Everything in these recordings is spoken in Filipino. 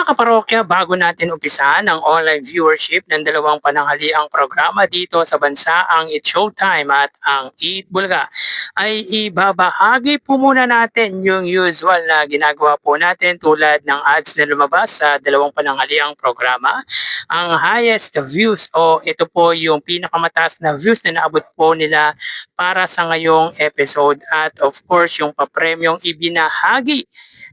kaparokya, bago natin umpisahan ang online viewership ng dalawang pananghaliang programa dito sa bansa, ang It's Showtime at ang Eat Bulaga, ay ibabahagi po muna natin yung usual na ginagawa po natin tulad ng ads na lumabas sa dalawang pananghaliang programa. Ang highest views o ito po yung pinakamataas na views na naabot po nila para sa ngayong episode at of course yung papremyong ibinahagi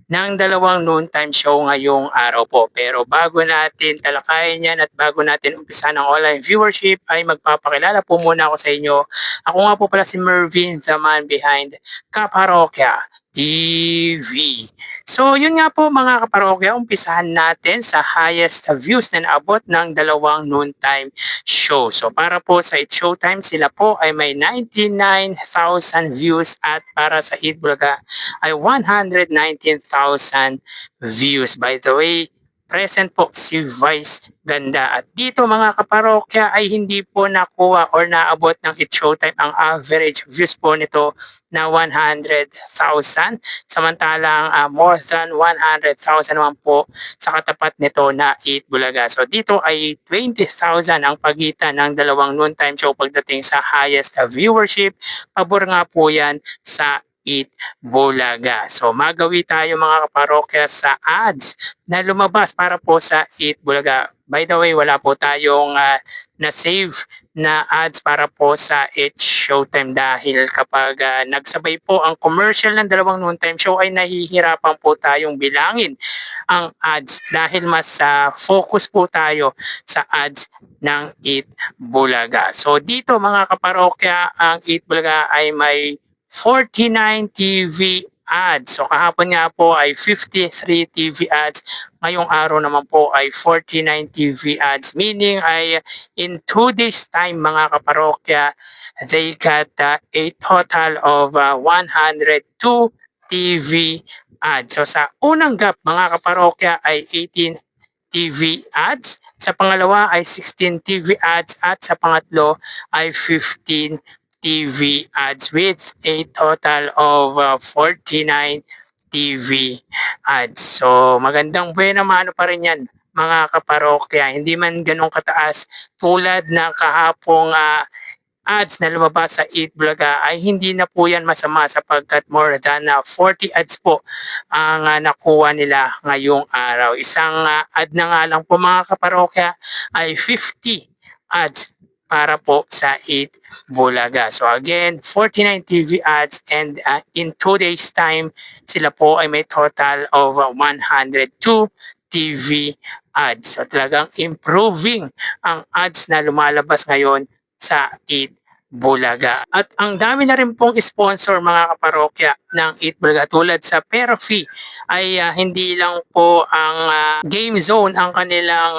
ng dalawang noontime show ngayong araw po. Pero bago natin talakayin yan at bago natin umpisa ng online viewership ay magpapakilala po muna ako sa inyo. Ako nga po pala si Mervin, the man behind Kaparokya TV. So yun nga po mga kaparokya, umpisahan natin sa highest views na naabot ng dalawang noontime show. So para po sa It's Showtime, sila po ay may 99,000 views at para sa Eat Bulaga ay 119,000 views. By the way, present po si Vice Ganda. At dito mga kaparokya ay hindi po nakuha or naabot ng It's Showtime ang average views po nito na 100,000. Samantalang more than 100,000 naman po sa katapat nito na Eat Bulaga. So dito ay 20,000 ang pagitan ng dalawang noontime show pagdating sa highest viewership. Pabor nga po yan sa Eat Bulaga. So magawi tayo mga kaparokya sa ads na lumabas para po sa Eat Bulaga. By the way, wala po tayong na-save na ads para po sa It's Showtime dahil kapag nagsabay po ang commercial ng dalawang noontime show ay nahihirapan po tayong bilangin ang ads dahil mas focus po tayo sa ads ng Eat Bulaga. So dito mga kaparokya, ang Eat Bulaga ay may 49 TV ads. So kahapon nga po ay 53 TV ads. Ngayong araw naman po ay 49 TV ads. Meaning ay in 2 days time mga kaparokya, they got a total of 102 TV ads. So sa unang gap mga kaparokya ay 18 TV ads. Sa pangalawa ay 16 TV ads at sa pangatlo ay 15 TV ads with a total of 49 TV ads. So magandang buena mano pa rin yan mga kaparokya. Hindi man ganun kataas tulad ng kahapong ads na lumabas sa Eat Bulaga ay hindi na po yan masama sapagkat more than 40 ads po ang nakuha nila ngayong araw. Isang ad na nga lang po mga kaparokya ay 50 ads para po sa Eat Bulaga. So again, 49 TV ads and in 2 days time, sila po ay may total of 102 TV ads. So talagang improving ang ads na lumalabas ngayon sa Eat Bulaga. At ang dami na rin pong sponsor mga kaparokya ng Eat Bulaga tulad sa Perfi ay hindi lang po ang Game Zone ang kanilang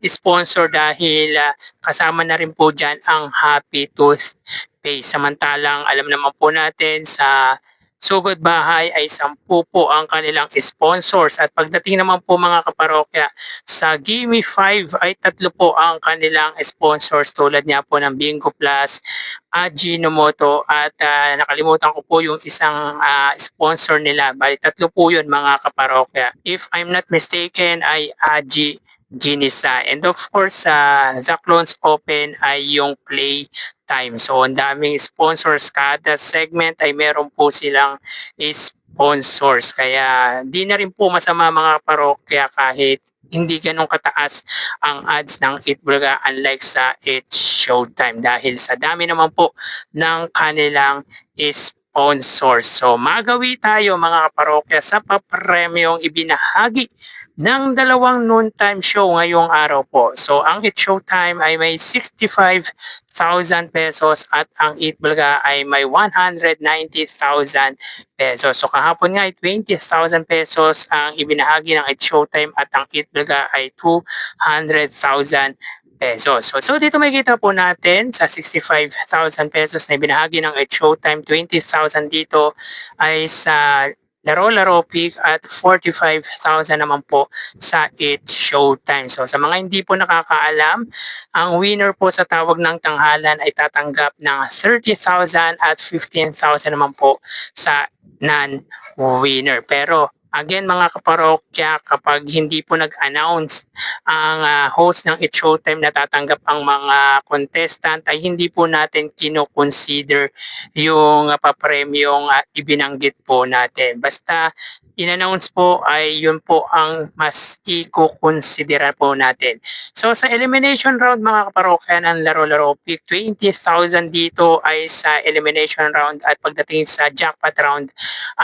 sponsor dahil kasama na rin po dyan ang Happy Toothpaste. Samantalang alam naman po natin sa Sugod Bahay ay 10 po ang kanilang sponsors at pagdating naman po mga kaparokya sa Gimme 5 ay 3 po ang kanilang sponsors tulad niya po ng Bingo Plus, Ajinomoto at nakalimutan ko po yung isang sponsor nila. Bali 3 po yun mga kaparokya. If I'm not mistaken ay Aji Ginisa. And of course, The Clones Open ay yung play time. So, ang daming sponsors. Kada segment ay meron po silang sponsors. Kaya, di na rin po masama mga parokya kahit hindi ganun kataas ang ads ng Eat Bulaga unlike sa It's Showtime dahil sa dami naman po ng kanilang sponsors. So magawi tayo mga kaparokya sa papremyong ibinahagi ng dalawang noontime show ngayong araw po. So ang It's Showtime ay may 65,000 pesos at ang Eat Bulaga ay may 190,000 pesos. So kahapon nga ay 20,000 pesos ang ibinahagi ng It's Showtime at ang Eat Bulaga ay 200,000 pesos. So dito makikita po natin sa 65,000 pesos na ibinahagi ng It's Showtime, 20,000 dito ay sa Laro-Laro Pig at 45,000 naman po sa It's Showtime. So sa mga hindi po nakakaalam, ang winner po sa tawag ng tanghalan ay tatanggap ng 30,000 at 15,000 naman po sa non-winner. Pero Again mga kaparokya, kapag hindi po nag-announce ang host ng It's Showtime na tatanggap ang mga contestant ay hindi po natin kino-consider yung papremyong ibinanggit po natin. Basta in-announce po ay yun po ang mas i-consider po natin. So sa elimination round mga kaparokya ng Laro-Laro Pick, 20,000 dito ay sa elimination round at pagdating sa jackpot round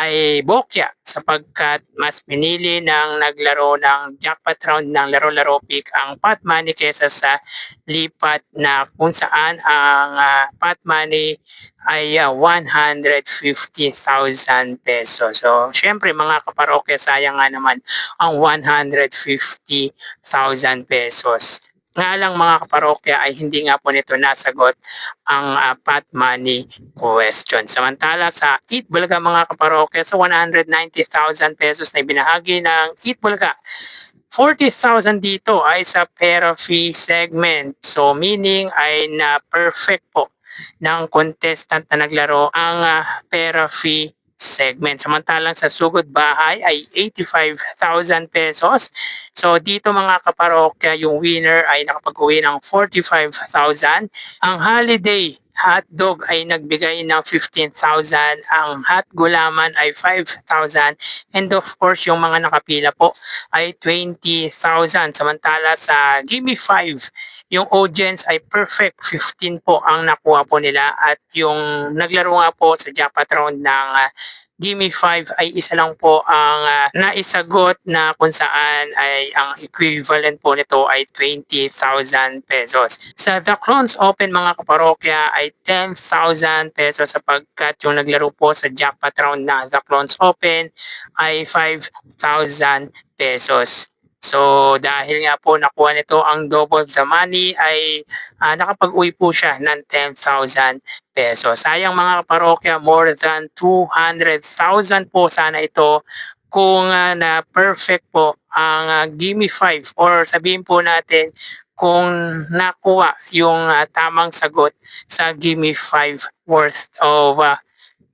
ay bokya sapagkat mas pinili ng naglaro ng jackpot round ng Laro-Laro Pick ang pot money kesa sa lipat na kung saan ang pot money ay 150,000 pesos. So, syempre mga kaparokya, sayang nga naman ang 150,000 pesos. Nga lang mga kaparokya ay hindi nga po nito nasagot ang pot money question. Samantala sa Eat Bulaga mga kaparokya, sa 190,000 pesos na ibinahagi ng Eat Bulaga, 40,000 dito ay sa pera fee segment. So meaning ay na perfect po ng contestant na naglaro ang pera fee segment. Samantalang sa sugod bahay ay 85,000 pesos. So dito mga kaparokya, yung winner ay nakapag-uwi ng 45,000. Ang holiday hotdog ay nagbigay ng 15,000, ang hot gulaman ay 5,000, and of course yung mga nakapila po ay 20,000. Samantala sa Gimme 5, yung audience ay perfect 15 po ang nakuha po nila at yung naglaro nga po sa jackpot round ng Gimme 5 ay isa lang po ang naisagot na kung saan ay ang equivalent po nito ay 20,000 pesos. Sa The Clones Open mga kaparokya ay 10,000 pesos sapagkat yung naglaro po sa jackpot round na The Clones Open ay 5,000 pesos. So dahil nga po nakuha nito ang double the money ay nakapag-uwi po siya ng 10,000 pesos. Sayang mga kaparokya, more than 200,000 po sana ito kung na perfect po ang Gimme 5 or sabihin po natin kung nakuha yung tamang sagot sa Gimme 5 worth of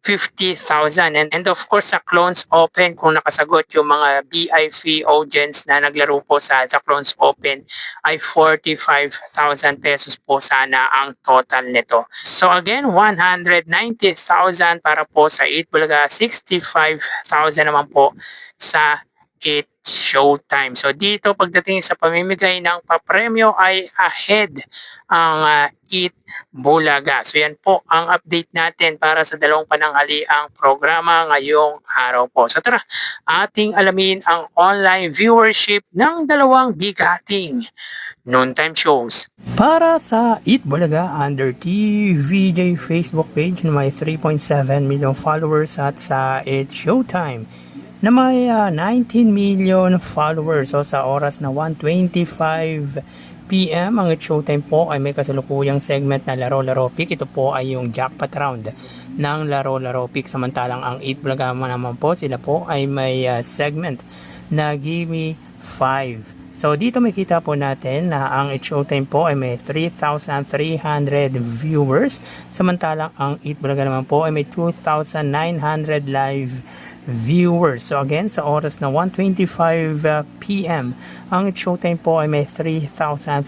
50,000. And of course sa Clones Open, kung nakasagot yung mga BIP audience na naglaro po sa The Clones Open ay 45,000 pesos po sana ang total nito. So again, 190,000 para po sa Eat Bulaga, 65,000 naman po sa It's Showtime. So dito pagdating sa pamimigay ng papremyo ay ahead ang Eat Bulaga. So yan po ang update natin para sa dalawang pananghaliang programa ngayong araw po. So tara, ating alamin ang online viewership ng dalawang bigating noontime shows. Para sa Eat Bulaga under TVJ Facebook page na may 3.7 million followers at sa It's Showtime na may 19 million followers. So sa oras na 1:25 PM ang It's Showtime po ay may kasalukuyang segment na Laro-Laro Pick. Ito po ay yung jackpot round ng Laro-Laro Pick. Samantalang ang Eat Bulaga naman po, sila po ay may segment na Gimme 5. So dito makita po natin na ang It's Showtime po ay may 3,300 viewers. Samantalang ang Eat Bulaga naman po ay may 2,900 live viewers. So again, sa oras na 1:25 PM, ang It's Showtime po ay may 3,300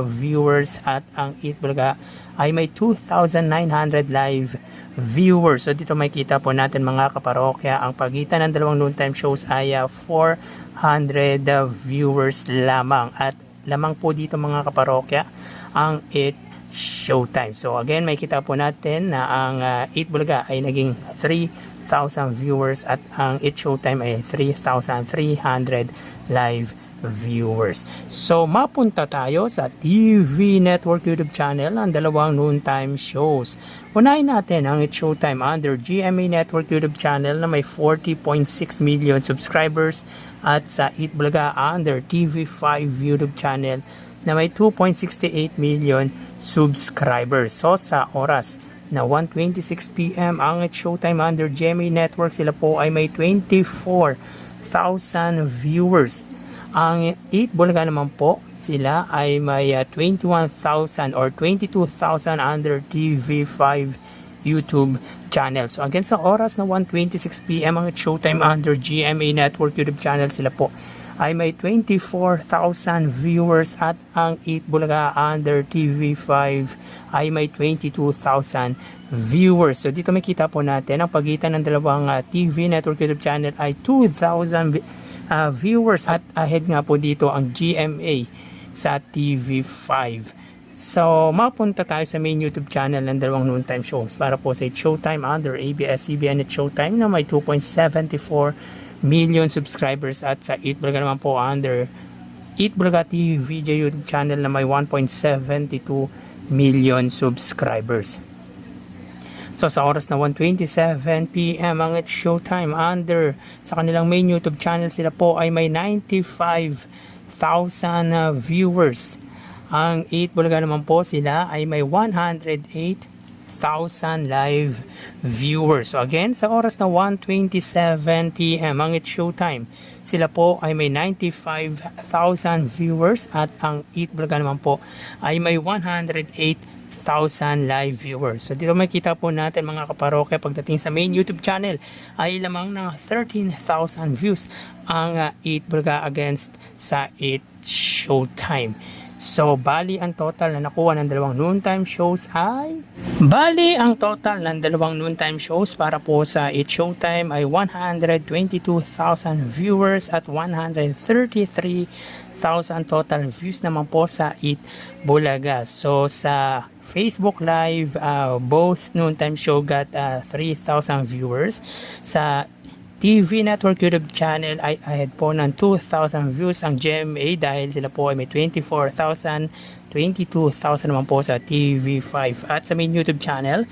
viewers at ang Eat Bulaga ay may 2,900 live viewers. So dito makita po natin mga kaparokya, ang pagitan ng dalawang noontime shows ay 400 viewers lamang at lamang po dito mga kaparokya ang It's Showtime. So again, makita po natin na ang Eat Bulaga ay naging 3,000 viewers at ang It's Showtime ay 3,300 live viewers. So mapunta tayo sa TV Network YouTube channel ang dalawang noontime shows. Unahin natin ang It's Showtime under GMA Network YouTube channel na may 40.6 million subscribers at sa Eat Bulaga under TV5 YouTube channel na may 2.68 million subscribers. So sa oras na 1:26 PM ang It's Showtime under GMA Network, sila po ay may 24,000 viewers. Ang Eat Bulaga naman po, sila ay may 21,000 or 22,000 under TV5 YouTube channel. So again, sa oras na 1:26 PM ang Showtime under GMA Network YouTube channel, sila po ay may 24,000 viewers at ang Eat Bulaga under TV5 ay may 22,000 viewers. So dito makita po natin ang pagitan ng dalawang TV network YouTube channel ay 2,000 viewers at ahead nga po dito ang GMA sa TV5. So mapunta tayo sa main YouTube channel ng dalawang noontime shows para po sa Showtime under ABS-CBN at Showtime na may 2.74 million subscribers at sa Eat Bulaga naman po under Eat Bulaga TVJ YouTube channel na may 1.72 million subscribers. So sa oras na 1:27 PM ang It's Showtime under sa kanilang main YouTube channel, sila po ay may 95,000 viewers. Ang Eat Bulaga naman po, sila ay may 108,000 live viewers. So again, sa oras na 1:27 PM ang It's Showtime, sila po ay may 95,000 viewers at ang Eat Bulaga naman po ay may 108,000 live viewers. So dito makita po natin mga kaparokya, pagdating sa main YouTube channel ay lamang ng 13,000 views ang Eat Bulaga against sa It's Showtime. So, bali ang total na nakuha ng dalawang noontime shows ay para po sa It's Showtime ay 122,000 viewers at 133,000 total views naman po sa Eat Bulaga. So, sa Facebook Live, both noontime show got 3,000 viewers. Sa TV Network YouTube channel ay ahead po ng 2,000 views ang GMA dahil sila po ay may 24,000, 22,000 naman po sa TV5. At sa main YouTube channel,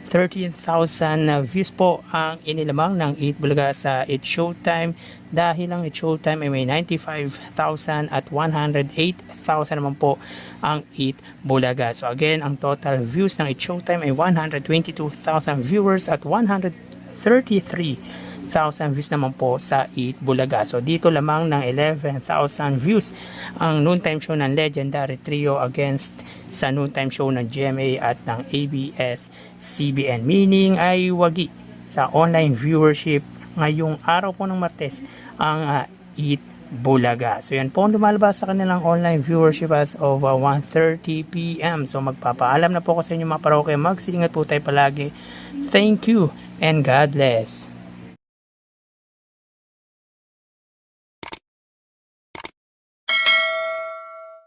13,000 views po ang inilamang ng Eat Bulaga sa It's Showtime dahil ang It's Showtime ay may 95,000 at 108,000 naman po ang Eat Bulaga. So again, ang total views ng It's Showtime ay 122,000 viewers at 133,000 views naman po sa Eat Bulaga. So dito lamang ng 11,000 views ang noontime show ng Legendary Trio against sa noontime show ng GMA at ng ABS-CBN. Meaning ay wagi sa online viewership ngayong araw po ng Martes ang Eat Bulaga. So yan po ang lumalabas sa kanilang online viewership as of 1:30 PM. So magpapaalam na po ko sa inyo mga parokya. Magsilingat po tayo palagi. Thank you and God bless.